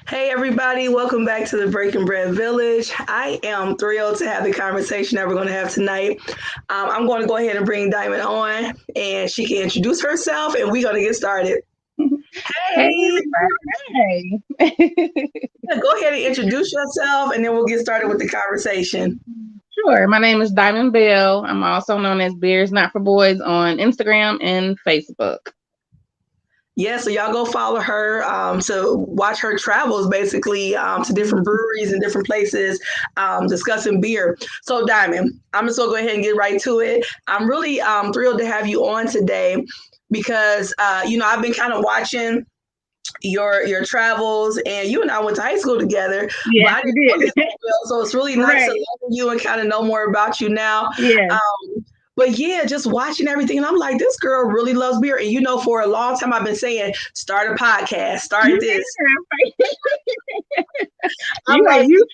Hey, everybody, welcome back to the Breaking Bread Village. I am thrilled to have the conversation that we're going to have tonight. I'm going to go ahead and bring Diamond on, and she can introduce herself, and we're going to get started. Hey, Hey, everybody. Hey. go ahead and introduce yourself, and then we'll get started with the conversation. Sure. My name is Diamon Bell. I'm also known as Beers Not for Boys on Instagram and Facebook. Yeah, so y'all go follow her to watch her travels, basically to different breweries and different places discussing beer. So, Diamond, I'm just gonna go ahead and get right to it. I'm really thrilled to have you on today because I've been kind of watching your travels, and you and I went to high school together, but Yes, I didn't you know you did. that well, so it's really nice to Right. learn you and kind of know more about you now. Yes. But yeah, just watching everything, and I'm like, this girl really loves beer. And for a long time, I've been saying, start a podcast, start this. Yeah. I'm You like like, you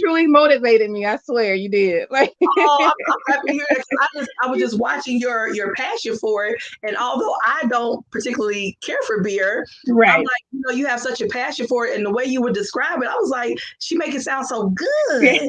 truly motivated me. I swear you did. Like oh, I'm happy to hear that. 'Cause I was just watching your passion for it, and although I don't particularly care for beer, I'm right. like, you have such a passion for it, and the way you would describe it, I was like, she make it sound so good.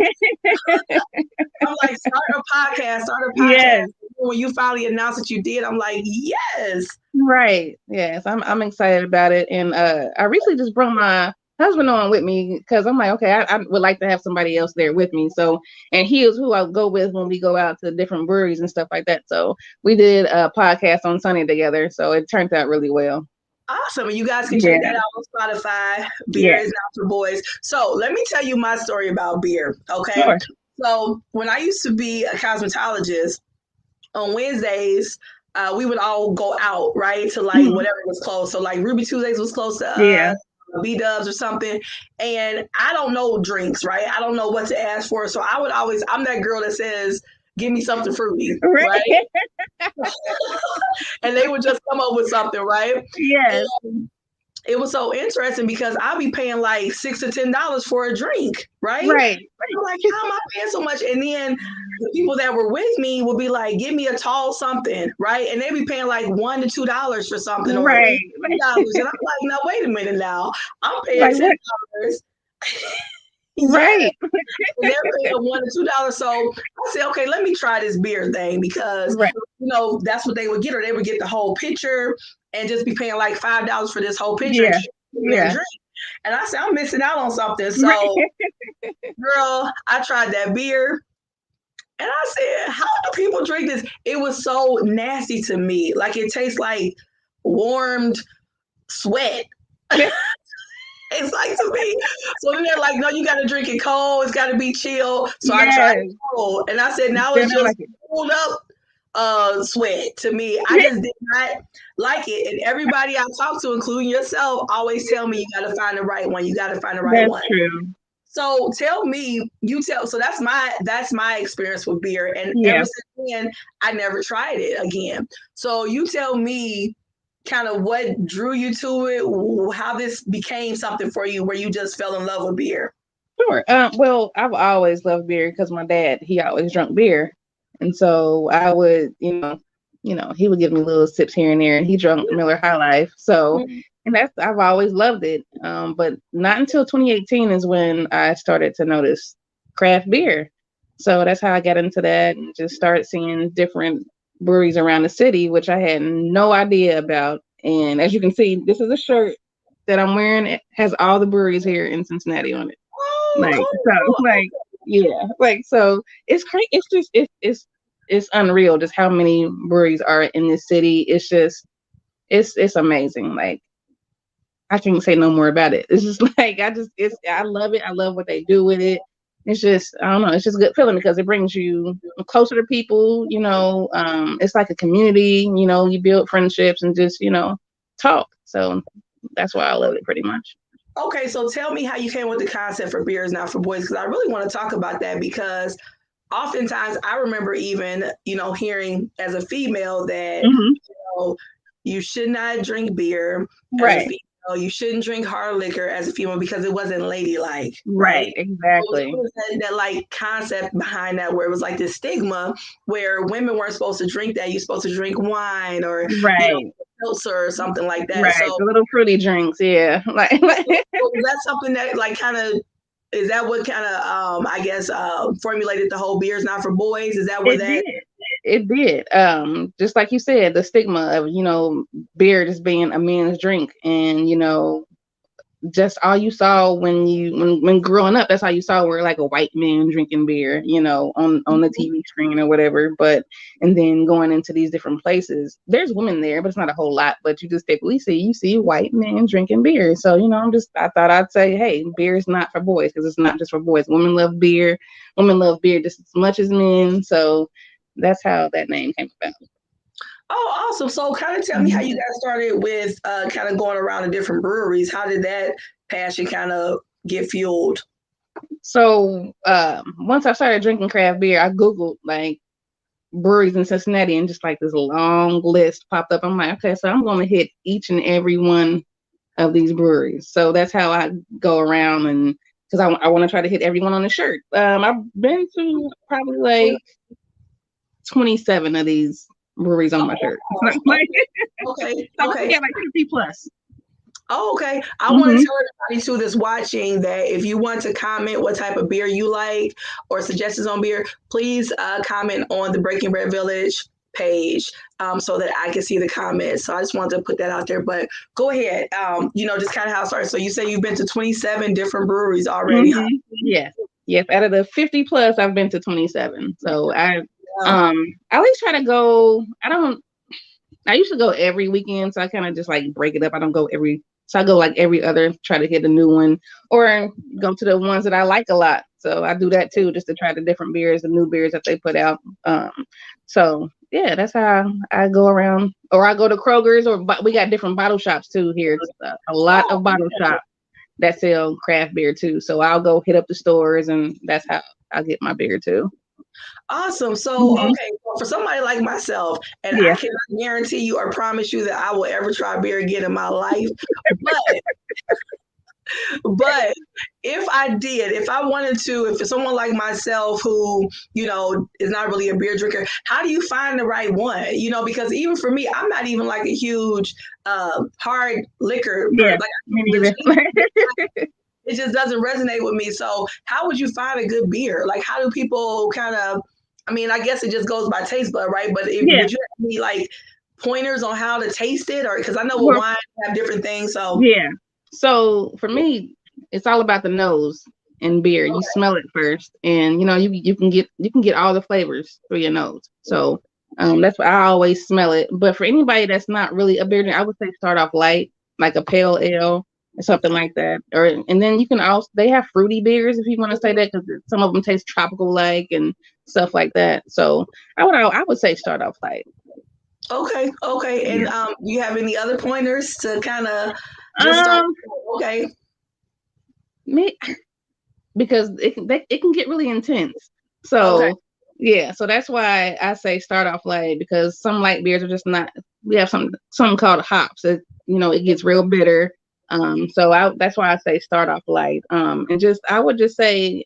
I'm like, start a podcast. Yes. When you finally announced that you did, I'm like, yes. Right. Yes. I'm excited about it. And I recently just brought my husband on with me because I'm like, okay, I would like to have somebody else there with me. So, and he is who I'll go with when we go out to different breweries and stuff like that. So we did a podcast on Sunday together. So it turned out really well. Awesome. And you guys can check Yeah. that out on Spotify. Beer Yeah. is not for boys. So let me tell you my story about beer. Okay. Sure. So when I used to be a cosmetologist, on Wednesdays, we would all go out, right? To like Mhm. whatever was close. So like Ruby Tuesdays was close to Yeah. B Dubs or something. And I don't know drinks, right? I don't know what to ask for. So I'm that girl that says, give me something fruity, right? Right. And they would just come up with something, right? Yes. And it was so interesting because I'll be paying like $6 to $10 for a drink, right? Right. I'm like, how am I paying so much? And then the people that were with me would be like, give me a tall something, right? And they'd be paying like $1 to $2 for something or Right. even $3. And I'm like, now wait a minute now. I'm paying Like what? $10. Yes. Right. And they're paying $1 to $2. So I said, okay, let me try this beer thing because Right. that's what they would get, or they would get the whole pitcher and just be paying like $5 for this whole pitcher and Yeah. their Yeah. drink. And I said, I'm missing out on something. Right. So, girl, I tried that beer. And I said, how do people drink this? It was so nasty to me. Like it tastes like warmed sweat. It's like to me. So then they're like, no, you got to drink it cold. It's got to be chill. So I tried it Yes. cold. And I said, now Still it's not just like it. cooled up sweat to me. I just did not like it. And everybody I talk to, including yourself, always tell me you got to find the right one. You got to find the right That's one. true. So tell me, so that's my experience with beer. And ever Yeah. since then, I never tried it again. So you tell me kind of what drew you to it, how this became something for you where you just fell in love with beer. Sure. Well, I've always loved beer because my dad, he always drank beer. And so I would, he would give me little sips here and there, and he drank Miller High Life. So, Mhm. and I've always loved it. But not until 2018 is when I started to notice craft beer. So that's how I got into that and just started seeing different breweries around the city, which I had no idea about. And as you can see, this is a shirt that I'm wearing. It has all the breweries here in Cincinnati on it. Oh, Like so, cool. like yeah, like so. It's crazy. It's just it's unreal just how many breweries are in this city. It's just it's amazing. Like I can't say no more about it. It's just like I love it. I love what they do with it. It's just I don't know. It's just a good feeling because it brings you closer to people. It's like a community. You build friendships and just talk. So that's why I love it pretty much. Okay, so tell me how you came with the concept for beer is not for boys because I really want to talk about that because oftentimes I remember even hearing as a female that Hmm. know, you should not drink beer as a Right. female. You shouldn't drink hard liquor as a female because it wasn't ladylike, right? Right. It Exactly. was that like concept behind that where it was like this stigma where women weren't supposed to drink that. You're supposed to drink wine or Right. seltzer or something like that. Right, So, the little fruity drinks, yeah. so is that something that like kind of is that what kind of I guess formulated the whole beers not for boys? Is that where It that? did. It did. Just like you said, the stigma of, beer just being a men's drink, and just all you saw when growing up, that's all you saw were like a white man drinking beer, on the TV screen or whatever. But and then going into these different places, there's women there, but it's not a whole lot. But you just typically see white men drinking beer. So I thought I'd say, hey, beer is not for boys, because it's not just for boys. Women love beer. Women love beer just as much as men. So that's how that name came about. Oh, awesome. So kind of tell me how you got started with kind of going around to different breweries. How did that passion kind of get fueled? So once I started drinking craft beer, I Googled like breweries in Cincinnati, and just like this long list popped up. I'm like, okay, so I'm going to hit each and every one of these breweries. So that's how I go around, and because I want to try to hit everyone on the shirt. I've been to probably like 27 of these breweries on my shirt. Okay. So Okay. yeah, like 50 plus. Oh, okay. I want to tell everybody too that's watching that if you want to comment what type of beer you like or suggestions on beer, please comment on the Breaking Bread Village page so that I can see the comments. So I just wanted to put that out there. But go ahead. Just kind of how it started. So you say you've been to 27 different breweries already. Huh? Yes. Yes. Out of the 50 plus, I've been to 27. So I at least try to go. I used to go every weekend, so I kind of just like break it up. I don't go so I go like every other, try to hit a new one, or go to the ones that I like a lot. So I do that too, just to try the different beers, the new beers that they put out. So yeah, that's how I go around. Or I go to Kroger's, or we got different bottle shops too here. It's a lot of bottle shops that sell craft beer too. So I'll go hit up the stores, and that's how I get my beer too. Awesome. So, okay, for somebody like myself, and I cannot guarantee you or promise you that I will ever try beer again in my life, but if I did, if I wanted to, if someone like myself who, is not really a beer drinker, how do you find the right one? Because even for me, I'm not even like a huge hard liquor. Like, me neither. It just doesn't resonate with me. So how would you find a good beer? Like, how do people kind of, I guess it just goes by taste bud, right? But would you have any like pointers on how to taste it? Or because I know with wine have different things. So So for me, it's all about the nose in beer. You smell it first, and you can get all the flavors through your nose. So that's why I always smell it. But for anybody that's not really a beer drinker, I would say start off light, like a pale ale or something like that. And then you can also, they have fruity beers if you want to say that, because some of them taste tropical like and stuff like that. So I would say start off light. Okay. And do you have any other pointers to kind of just start? Okay. Me, because it can get really intense. So so that's why I say start off light, because some light beers are just not. We have something called hops. It gets real bitter. So that's why I say start off light. And I would just say,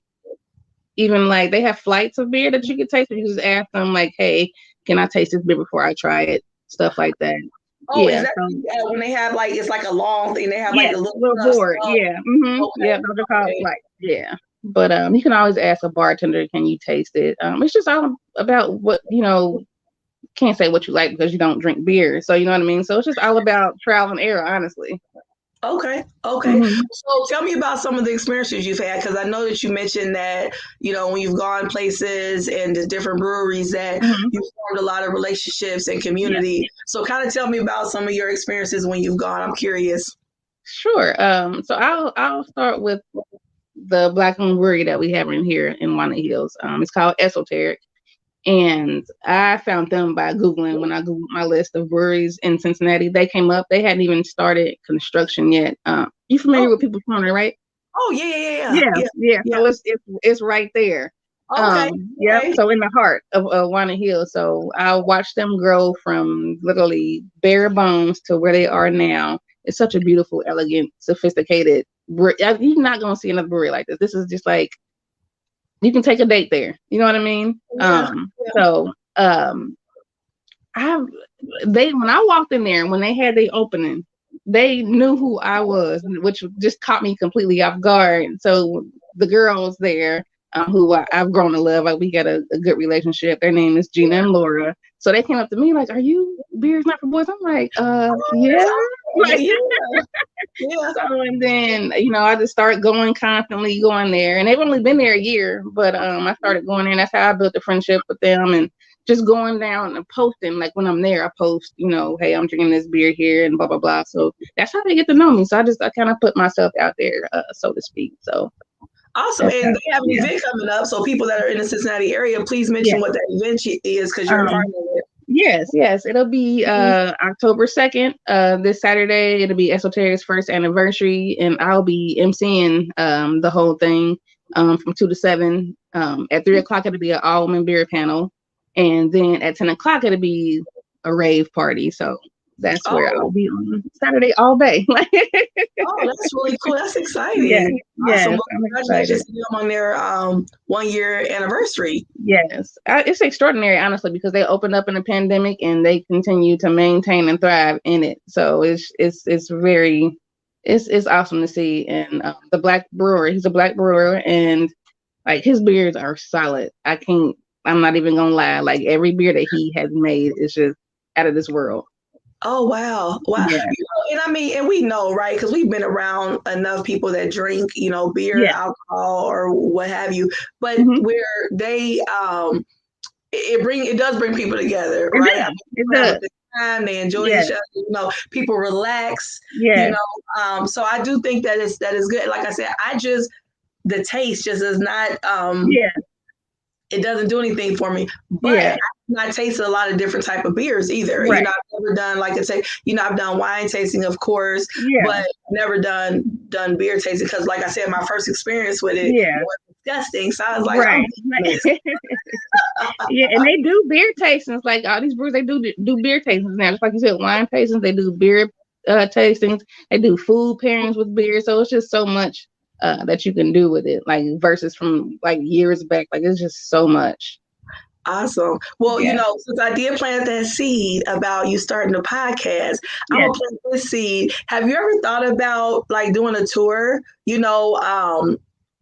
even like they have flights of beer that you can taste. You just ask them like, hey, can I taste this beer before I try it? Stuff like that. Oh, is that when they have like, it's like a long thing? They have like a little board. Yeah. Yeah, those are called flights. Yeah. But you can always ask a bartender, can you taste it? It's just all about what can't say what you like because you don't drink beer. So you know what I mean? So it's just all about trial and error, honestly. Okay. So tell me about some of the experiences you've had, because I know that you mentioned that, when you've gone places and the different breweries that you've formed a lot of relationships and community. So kind of tell me about some of your experiences when you've gone. I'm curious. Sure. So I'll start with the Black-owned brewery that we have in here in Walnut Hills. It's called Esoteric. And I found them by Googling. When I Googled my list of breweries in Cincinnati, they came up. They hadn't even started construction yet. You familiar with People's Corner, right? Oh, yeah. So it's right there. Okay. So in the heart of Walnut Hills. So I watched them grow from literally bare bones to where they are now. It's such a beautiful, elegant, sophisticated brewery. You're not going to see another brewery like this. This is just like, you can take a date there. You know what I mean? So when I walked in there, when they had the opening, they knew who I was, which just caught me completely off guard. So the girls there, who I've grown to love, like we got a good relationship. Their name is Gina and Laura. So they came up to me like, "Are you Beers Not for Boys?" I'm like, yeah." Oh, Like, yeah, yeah. so, and then I just started going constantly going there, and they've only been there a year, but I started going there, and that's how I built a friendship with them, and just going down and posting. Like when I'm there, I post, hey, I'm drinking this beer here, and blah blah blah. So that's how they get to know me. So I kind of put myself out there, so to speak. So Awesome. that's how, And they have an yeah, event coming up. So people that are in the Cincinnati area, please yeah. mention what that event is because you're a partner with it. Yes, it'll be October 2nd, this Saturday. It'll be Esoteric's first anniversary, and I'll be emceeing the whole thing from 2 to 7. At 3 o'clock, it'll be an all women beer panel, and then at 10 o'clock, it'll be a rave party. So that's where I'll Oh, be on Saturday all day. oh, that's really cool. That's Yes, exciting. Awesome. yes, Well, I'm congratulations excited. to them on their 1 year anniversary. Yes, it's extraordinary, honestly, because they opened up in a pandemic and they continue to maintain and thrive in it. So it's very it's awesome to see. And the black brewer, he's a black brewer, and like his beers are solid. I'm not even gonna lie. Like every beer that he has made is just out of this world. Oh wow, wow! Yeah, And I mean, and we know, right? Because we've been around enough people that drink, beer, yeah, alcohol, or what have you. But hmm, where they, it does bring people together, it right? I does, mean, it people have a does. good time, they enjoy Yeah, each other, people relax, you yeah, know. So I do think that is good. Like I said, the taste just is not. yeah, It doesn't do anything for me. But yeah. I've not tasted a lot of different type of beers either. Right. I've never done like I say, I've done wine tasting, of course, Yeah, but never done beer tasting because, like I said, my first experience with it yeah. was disgusting. So I was like, Right. oh goodness. Yeah, and they do beer tastings. Like all these breweries, they do beer tastings now. Just like you said, wine tastings. They do beer tastings. They do food pairings with beer. So it's just so much that you can do with it. Like versus from like years back. Like it's just so much. Awesome. Well, Yeah. since I did plant that seed about you starting a podcast, I'm Yeah. gonna plant this seed. Have you ever thought about like doing a tour?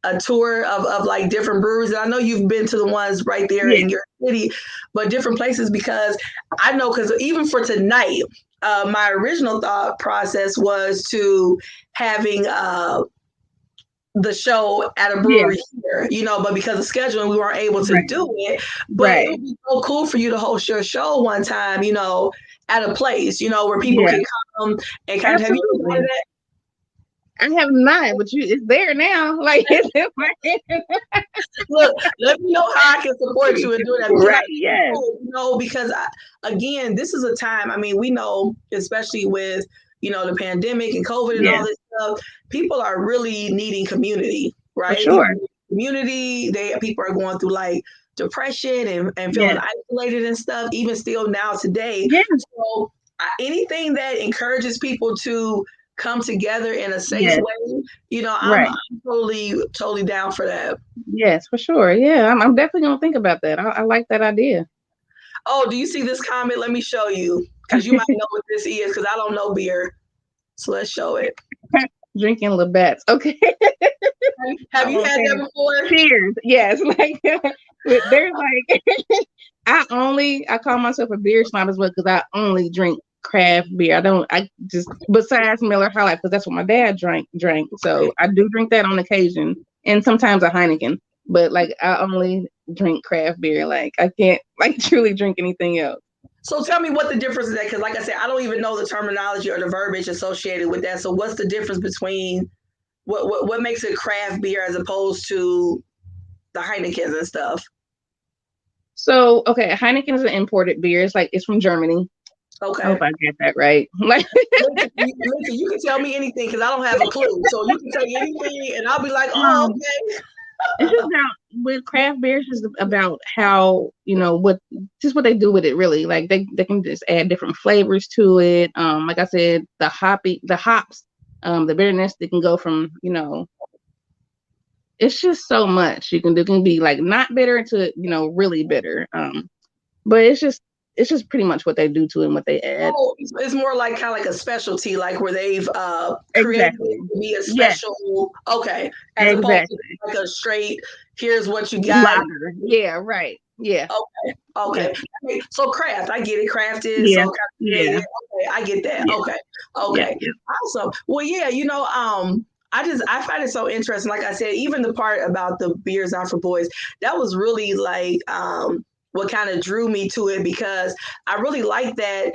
A tour of like different breweries. And I know you've been to the ones right there Yeah. in your city, but different places because I know because even for tonight, my original thought process was to having the show at a Yeah. brewery here, but because of scheduling, we weren't able to Right. do it. But it Right. would be so cool for you to host your show one time, at a place, where people Yeah. can come and kind of have you ever thought of Absolutely. that? I have not, but it's there now. Like it's Look, let me know how I can support you in doing that because I right. think it's Yes. cool, because again, this is a time. I mean, we know, especially with the pandemic and COVID and Yeah. all this stuff, people are really needing community, For right? sure. People need community. People are going through like depression and feeling Yes. isolated and stuff. Even still now today. Yeah. So anything that encourages people to come together in a safe Yes. way, I'm Right. totally down for that. Yes, for sure. Yeah, I'm definitely gonna think about that. I like that idea. Oh, do you see this comment? Let me show you because you might know what this is because I don't know beer. So let's show it. Drinking Labatt's. Okay. Have I'm you had that okay. before? Cheers. Yes. Like there's like I call myself a beer snob as well because I only drink craft beer. I just besides Miller High Life because that's what my dad drank. So I do drink that on occasion and sometimes a Heineken. But like I only drink craft beer. Like I can't like truly drink anything else. So tell me what the difference is that because, like I said, I don't even know the terminology or the verbiage associated with that. So what's the difference between what makes it craft beer as opposed to the Heinekens and stuff? So okay, Heineken is an imported beer. It's from Germany. I Okay. hope I get that right. Like Listen, you can tell me anything because I don't have a clue. So you can tell me anything, and I'll be like, oh, um, okay. it's just about with craft beers is about how what they do with it really. Like they can just add different flavors to it. Like I said, the hops, the bitterness they can go from it's just so much you can do. It can be like not bitter to really bitter. But it's just it's just pretty much what they do to it and what they add. Oh, it's more like kind of like a specialty, like where they've created Exactly. it to be a Yes. special, okay, as opposed to Exactly. like a straight, here's what you got. Lager. Yeah. Right. Yeah. Okay. Yeah. So craft, I get it. Craft is Yeah. so kind of Yeah. created. Okay, I get that. Yeah. Okay. Yeah. Okay. Yeah. Awesome. Well, yeah, I find it so interesting. Like I said, even the part about the beers not for boys, that was really like what kind of drew me to it, because I really like that,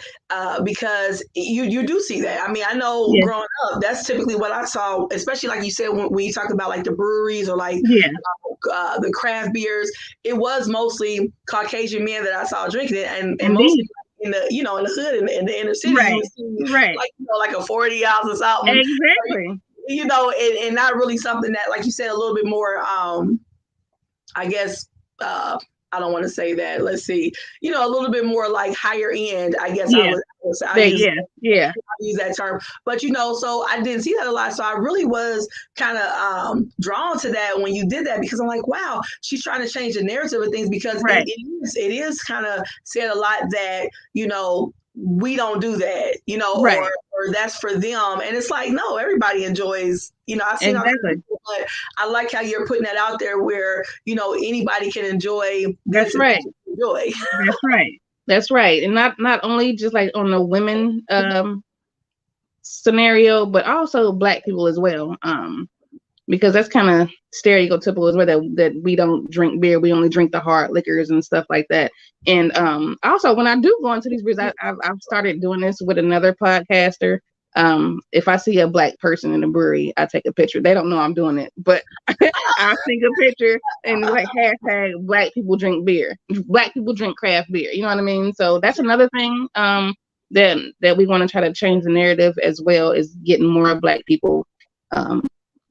because you do see that. I mean, I know Yeah. growing up, that's typically what I saw, especially like you said when you talk about like the breweries or like Yeah. the craft beers. It was mostly Caucasian men that I saw drinking it, and mostly Indeed. in the in the hood in the inner city, you Right. would see Right. like like a 40 ounce or something, Exactly. and not really something that, like you said, a little bit more, I guess, I don't want to say that. Let's see, a little bit more like higher end. I guess Yeah. I'll use Yeah. Yeah. use that term. But so I didn't see that a lot. So I really was kind of drawn to that when you did that, because I'm like, wow, she's trying to change the narrative of things, because Right. it is kind of said a lot that we don't do that, Right. or that's for them. And it's like, no, everybody enjoys, I've seen all kinds of Exactly. people, but I like how you're putting that out there where, anybody can enjoy That's this and right. enjoy. That's right. That's right. And not only just like on the women scenario, but also Black people as well. Because that's kind of stereotypical as well, that we don't drink beer, we only drink the hard liquors and stuff like that. And also when I do go into these beers, I've started doing this with another podcaster. If I see a Black person in a brewery, I take a picture. They don't know I'm doing it, but I take a picture and like hashtag Black people drink beer, Black people drink craft beer. You know what I mean? So that's another thing that we want to try to change the narrative as well, is getting more Black people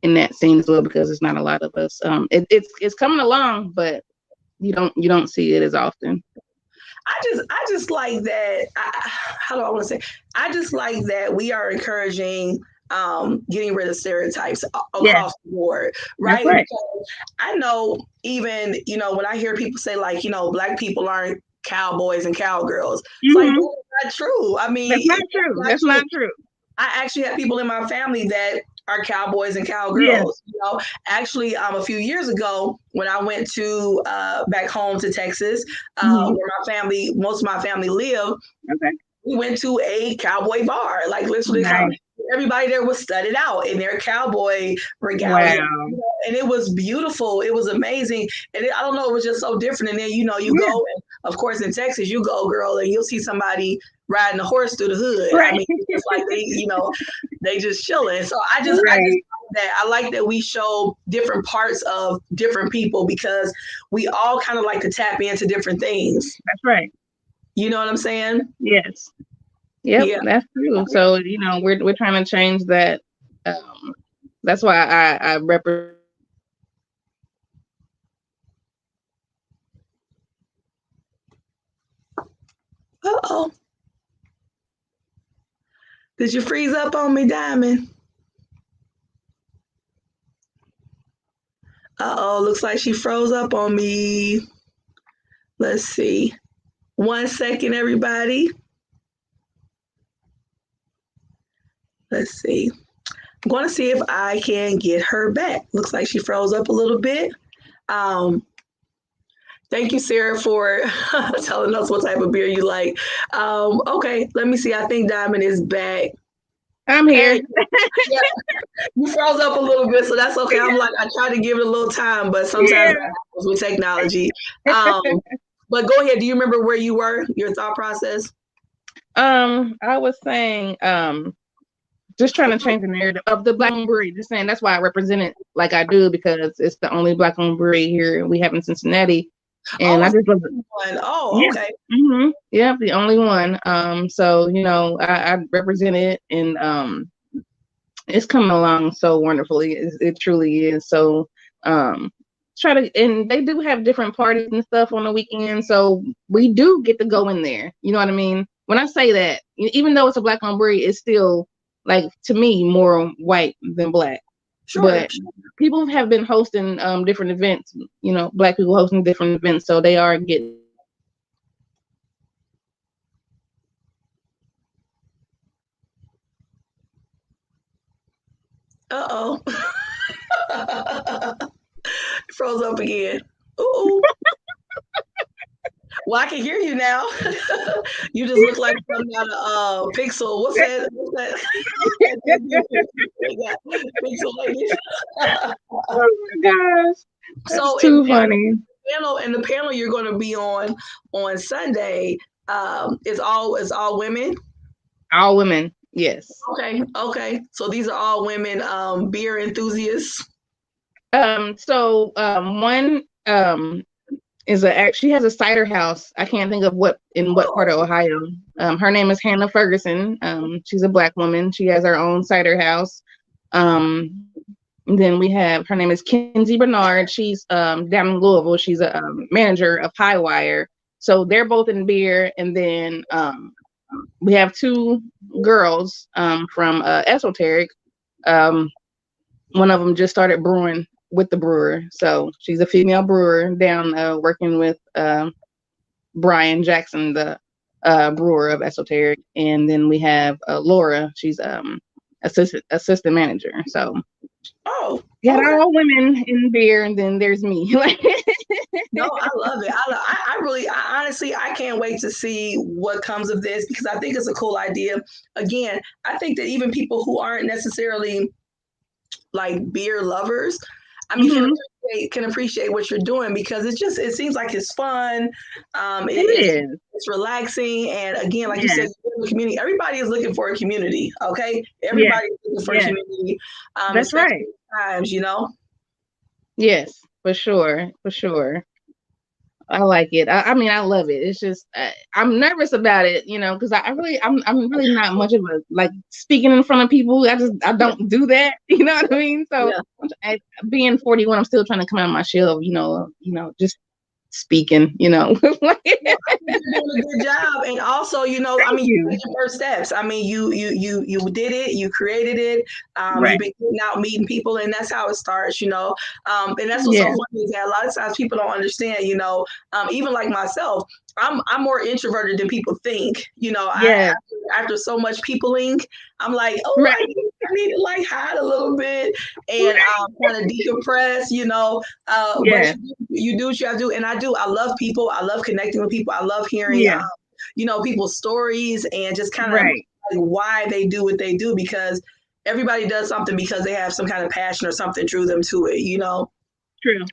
in that scene as well, because it's not a lot of us. It's coming along, but you don't see it as often. I just like that. How do I want to say? I just like that we are encouraging getting rid of stereotypes Yeah, across the board, that's right? right. Because I know, even when I hear people say like Black people aren't cowboys and cowgirls, it's like, Hmm. that's not true. I That's mean, not it's true. not That's true. not true. I actually have people in my family that are cowboys and Yeah. cowgirls. Actually, a few years ago when I went to back home to Texas, Hmm. where most of my family live, Okay. we went to a cowboy bar. Like literally, Nice. everybody there was studded out in their cowboy regalia. Wow. And it was beautiful. It was amazing. And I don't know, it was just so different. And then, you Yeah. go, and of course, in Texas, you go, girl, and you'll see somebody riding a horse through the hood. I Right. mean, it's like they just chilling. So I just Right. I like that we show different parts of different people, because we all kind of like to tap into different things. That's right. You know what I'm saying? Yes. Yep. Yeah. That's true. So we're trying to change that. That's why I represent. Uh-oh. Did you freeze up on me, Diamond? Uh-oh, looks like she froze up on me. Let's see. 1 second, everybody. Let's see. I'm going to see if I can get her back. Looks like she froze up a little bit. Thank you, Sarah, for telling us what type of beer you like. Okay, let me see. I think Diamond is back. I'm here. Hey, yeah, you froze up a little bit, so that's okay. I'm like, I try to give it a little time, but sometimes that happens with technology. But go ahead. Do you remember where you were? Your thought process? I was saying, just trying to change the narrative of the Black owned brewery. Just saying that's why I represent it like I do, because it's the only Black owned brewery here we have in Cincinnati, and I just love it. Oh, Yeah. okay. Mm-hmm. Yeah, the only one. So I represent it, and it's coming along so wonderfully. It truly is. So and they do have different parties and stuff on the weekend, so we do get to go in there. You know what I mean? When I say that, even though it's a Black owned brewery, it's still, like, to me, more white than Black. Sure. But people have been hosting different events, Black people hosting different events, so they are getting Uh-oh. Froze up again. Ooh. Well, I can hear you now. You just look like something out of Pixel. What's that? What's that? Pixel ladies. Oh my gosh, that's So too funny. the panel you're going to be on Sunday is all women. All women, yes. Okay. So these are all women beer enthusiasts. So one she has a cider house. I can't think of what part of Ohio. Her name is Hannah Ferguson. She's a Black woman. She has her own cider house. And then we have, her name is Kenzie Bernard. She's down in Louisville. She's a manager of Highwire. So they're both in beer. And then we have two girls from Esoteric. One of them just started brewing with the brewer. So she's a female brewer down working with Brian Jackson, the brewer of Esoteric. And then we have Laura. She's assistant manager. So yeah, they're all women in beer, and then there's me. No, I love it. I honestly, I can't wait to see what comes of this, because I think it's a cool idea. Again, I think that even people who aren't necessarily like beer lovers, I mean, can appreciate what you're doing, because it seems like it's fun. It's relaxing, and again, like you said, the community. Everybody is looking for a community. Okay, everybody is looking for a community. That's right. Times, Yes, for sure. I like it. I mean, I love it. It's just I'm nervous about it, because I'm really not much of a like speaking in front of people. I don't do that. You know what I mean? So being 41, I'm still trying to come out of my shell. Just speaking. You're doing a good job, and also, I mean, you took your first steps. I mean, you did it. You created it. You've been getting out, meeting people, and that's how it starts. And that's what's so funny, is that a lot of times people don't understand. Even like myself, I'm more introverted than people think. After so much peopling, I'm like, I need to like hide a little bit and kind of decompress. But you do what you have to do, and I do. I love people. I love connecting with people. I love hearing, people's stories, and just kind of like why they do what they do, because everybody does something because they have some kind of passion or something drew them to it. True.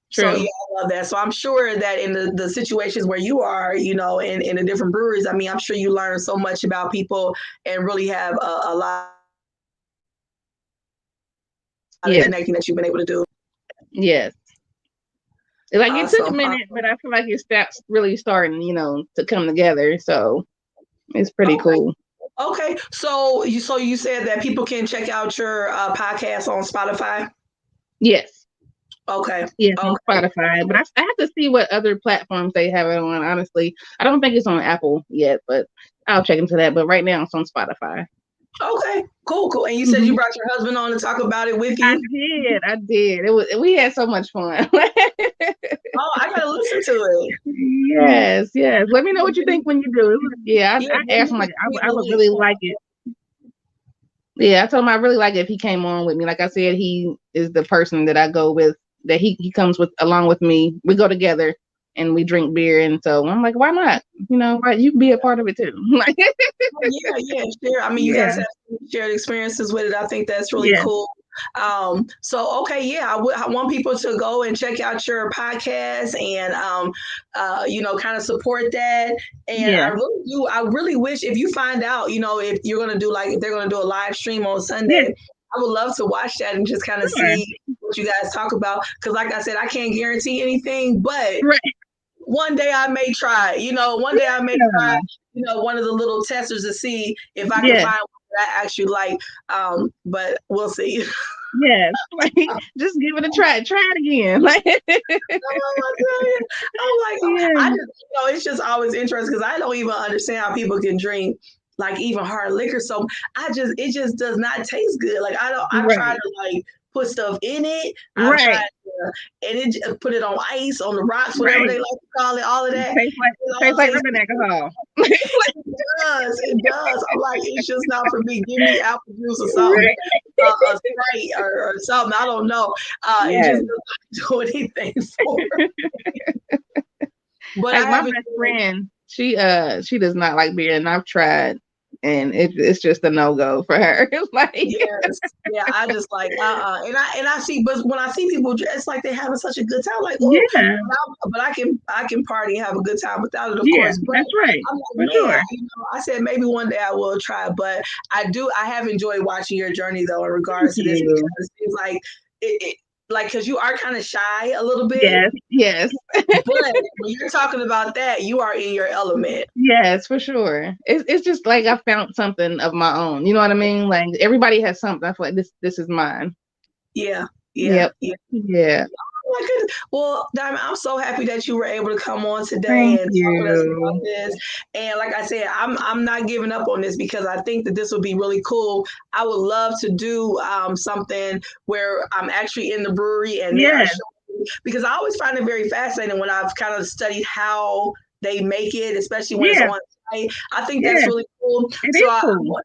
So yeah, I love that. So I'm sure that in the situations where you are, in the different breweries, I mean, I'm sure you learn so much about people and really have a lot of connecting that you've been able to do. Yes. Like it took a minute, but I feel like it's really starting, to come together. So it's pretty cool. Okay. So you said that people can check out your podcast on Spotify? Yes. Okay. Yes, on Spotify. But I have to see what other platforms they have it on. Honestly, I don't think it's on Apple yet, but I'll check into that. But right now it's on Spotify. Okay, cool. And you said you brought your husband on to talk about it with you? I did. We had so much fun. I gotta listen to it. Yes. Let me know what you think when you do it. I asked him, like, I would really like it. Yeah, I told him I really like it if he came on with me. Like I said, he is the person that I go with, that he comes with along with me. We go together and we drink beer, and so I'm like, why not? Right? You can be a part of it too. Sure. I mean, you guys have shared experiences with it. I think that's really cool. So okay, I want people to go and check out your podcast and kind of support that. And I really wish, if you find out, if you're gonna do, like, if they're gonna do a live stream on Sunday, I would love to watch that and just kind of see what you guys talk about. Because like I said, I can't guarantee anything, but one day I may try. One day I may try, one of the little testers to see if I can find one that I actually like. But we'll see. Yes, like, just give it a try. Try it again. Like, it's just always interesting, because I don't even understand how people can drink like even hard liquor. So it just does not taste good. Like I try to like put stuff in it. I tried to put it on ice, on the rocks, whatever they like to call it, all of that. Tastes like rubbing alcohol. It does. I'm like, it's just not for me. Give me apple juice or something. a Sprite or something. I don't know. It Yes. just doesn't do anything for me. But I Like my haven't. best friend, she does not like beer, and I've tried, and it's just a no go for her. Like, Yes, yeah. I just like and I see, but when I see people, it's like they're having such a good time. Like, oh, yeah, but I can party and have a good time without it, of yeah, course. But that's right, I'm for like, man, sure. I said maybe one day I will try. But I have enjoyed watching your journey though in Thank regards to this because you. it seems like it like because you are kind of shy a little bit, Yes, yes, but when you're talking about that, you are in your element. yes, for sure. It's just like I found something of my own. You know what I mean? Like everybody has something. I feel like this is mine. Yeah, yeah, Yep. yeah. Yeah. Oh my goodness. Well, Diamond, I'm so happy that you were able to come on today Thank and talk with us about you. this. And like I said, I'm not giving up on this because I think that this would be really cool. I would love to do something where I'm actually in the brewery and they are Yes, showing, because I always find it very fascinating when I've kind of studied how they make it, especially when it's yeah, on site. I think that's yeah. really cool. It So is cool.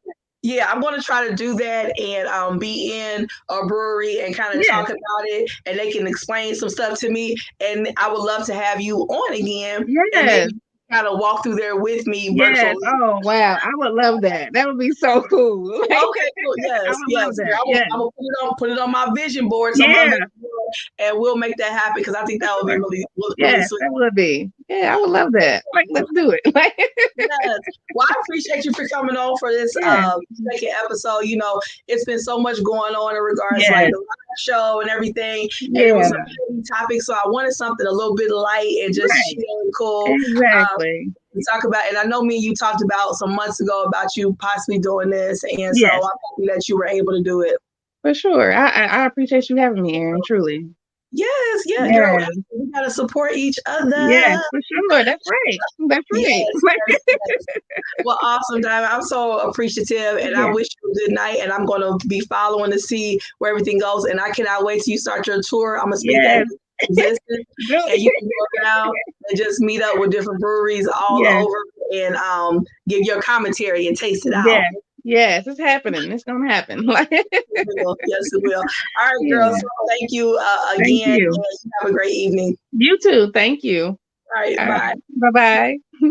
yeah, I'm going to try to do that and be in a brewery and kind of Yes, talk about it, and they can explain some stuff to me. And I would love to have you on again and yes. maybe kind of walk through there with me Yes. virtually. Oh, wow. I would love that. That would be so cool. Like, Okay, cool. I Yes, would love yes. that. Yes. I'm gonna put it on my vision board. So my Yeah, vision board, and we'll make that happen because I think for that would be sure. really Yes, sweet. that would be. Yeah, I would love that. Like, let's do it. Like, Yes. Well, I appreciate you for coming on for this yeah, second episode. You know, it's been so much going on in regards to like yes, the live show and everything, and it was yeah, some heavy topics. So I wanted something a little bit light and just right. chill and cool. Exactly. To talk about, and I know me and you talked about some months ago about you possibly doing this, and so Yes, I'm happy that you were able to do it. for sure. I appreciate you having me, Erin. Truly. Yes, yeah, girl. Yes, We gotta support each yes, other. for sure. That's right. That's Yes, right. yes, yes. Well, awesome, Diamond. I'm so appreciative, and I Yeah. wish you a good night. And I'm going to be following to see where everything goes. And I cannot wait till you start your tour. I'm gonna speak that Yes. into existence, Do and you it. can go around and just meet up with different breweries all Yes. over and give your commentary and taste it out. Yes. Yes. It's happening. It's gonna happen. Like, It will. Yes, it will. All right, girls. yeah. So thank you Thank again, and you. you have a great evening. You too. Thank you. All right, All right. bye. Bye bye.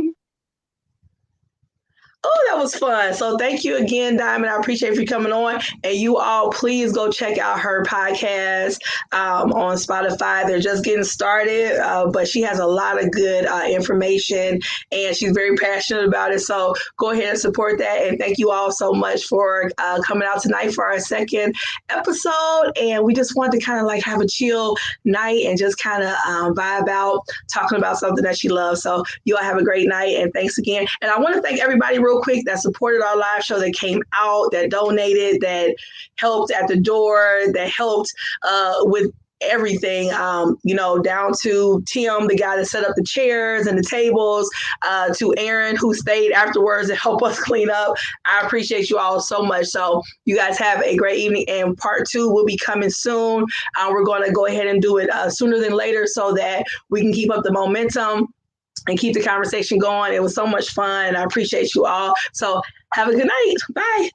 Oh, that was fun. So thank you again, Diamond. I appreciate you coming on. And you all, please go check out her podcast on Spotify. They're just getting started, but she has a lot of good information and she's very passionate about it. So go ahead and support that. And thank you all so much for coming out tonight for our second episode. And we just wanted to kind of like have a chill night and just kind of vibe out talking about something that she loves. So you all have a great night. And thanks again. And I want to thank everybody real quick that supported our live show, that came out, that donated, that helped at the door, that helped with everything, down to Tim, the guy that set up the chairs and the tables, to Aaron, who stayed afterwards and helped us clean up. I appreciate you all so much. So you guys have a great evening, and part 2 will be coming soon. We're going to go ahead and do it sooner than later so that we can keep up the momentum and keep the conversation going. It was so much fun. I appreciate you all. So have a good night. Bye.